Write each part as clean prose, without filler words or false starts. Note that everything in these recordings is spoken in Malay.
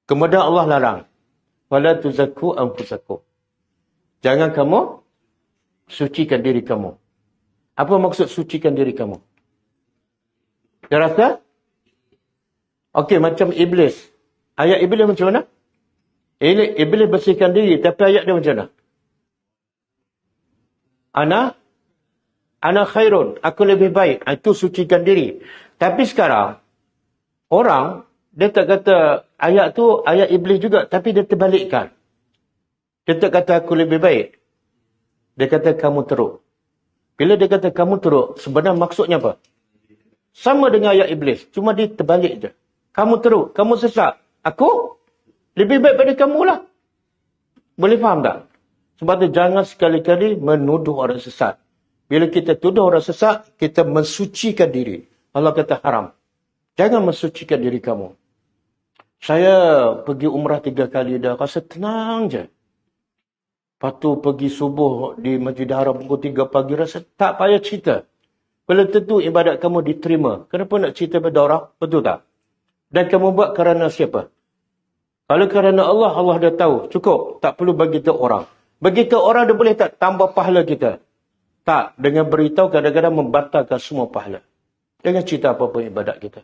Kemudian Allah larang. Wala tuzakku anfusakum. Jangan kamu sucikan diri kamu. Apa maksud sucikan diri kamu? Dia rasa? Okey, macam iblis. Ayat iblis macam mana? Iblis bersihkan diri, tapi ayat dia macam mana? Ana khairun. Aku lebih baik. Itu sucikan diri. Tapi sekarang, orang, dia tak kata ayat tu ayat iblis juga, tapi dia terbalikkan. Dia tak kata aku lebih baik. Dia kata kamu teruk. Bila dia kata kamu teruk, sebenarnya maksudnya apa? Sama dengan ayat iblis. Cuma dia terbalik je. Kamu teruk, kamu sesat. Aku lebih baik pada kamu lah. Boleh faham tak? Sebab tu jangan sekali-kali menuduh orang sesat. Bila kita tuduh orang sesat, kita mensucikan diri. Allah kata haram. Jangan mensucikan diri kamu. Saya pergi umrah 3 kali dah. Rasa tenang je. Lepas tu pergi subuh di Masjid Haram pukul 3 pagi. Rasa tak payah cerita. Belum tentu ibadat kamu diterima. Kenapa nak cerita pada orang? Betul tak? Dan kamu buat kerana siapa? Kalau kerana Allah, Allah dah tahu. Cukup. Tak perlu bagi tahu orang. Bagi tahu orang, dia boleh tak tambah pahala kita? Tak. Dengan beritahu kadang-kadang membatalkan semua pahala. Jangan cerita apa-apa ibadat kita.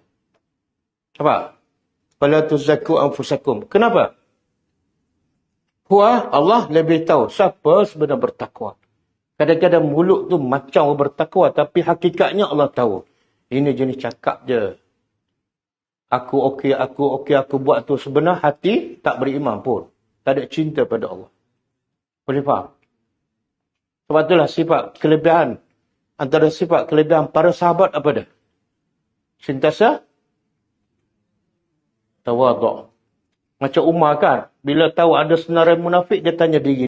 Apa? Fala tuzakku anfusakum. Kenapa? Allah lebih tahu siapa sebenarnya bertakwa. Kadang-kadang mulut tu macam bertakwa, tapi hakikatnya Allah tahu. Ini jenis cakap je. Aku okey, aku buat tu. Sebenarnya hati tak beriman pun. Tak ada cinta pada Allah. Boleh faham? Sebab itulah sifat kelebihan. Antara sifat kelebihan para sahabat apa dia? Sentiasa tawaduk. Macam Umar kan, bila tahu ada senarai munafik, dia tanya diri